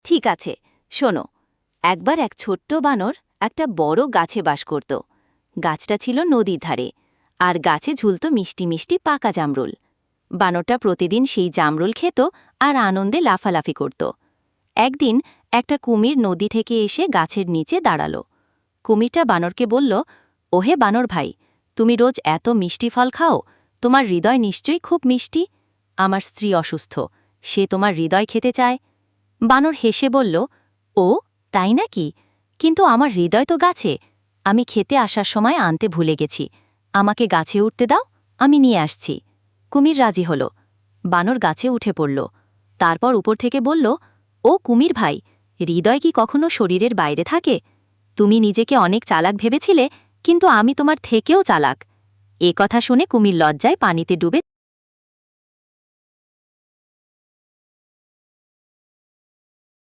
ঠিক আছে, শোনো। একবার এক ছোট্ট বানর একটা বড় গাছে বাস করত। গাছটা ছিল নদীর ধারে, আর গাছে ঝুলত মিষ্টি মিষ্টি পাকা জামরুল। বানরটা প্রতিদিন সেই জামরুল খেত আর আনন্দে লাফালাফি করত। একদিন একটা কুমির নদী থেকে এসে গাছের নিচে দাঁড়াল। কুমিরটা বানরকে বলল, ওহে বানর ভাই, তুমি রোজ এত মিষ্টি ফল খাও, তোমার হৃদয় নিশ্চয়ই খুব মিষ্টি। আমার স্ত্রী অসুস্থ, সে তোমার হৃদয় খেতে চায়। বানর হেসে বলল, ও তাই নাকি? কিন্তু আমার হৃদয় তো গাছে, আমি খেতে আসার সময় আনতে ভুলে গেছি। আমাকে গাছে উঠতে দাও, আমি নিয়ে আসছি। কুমির রাজি হল। বানর গাছে উঠে পড়ল। তারপর উপর থেকে বলল, ও কুমির ভাই, হৃদয় কি কখনো শরীরের বাইরে থাকে? তুমি নিজেকে অনেক চালাক ভেবেছিলে, কিন্তু আমি তোমার থেকেও চালাক। এ কথা শুনে কুমির লজ্জায় পানিতে ডুবে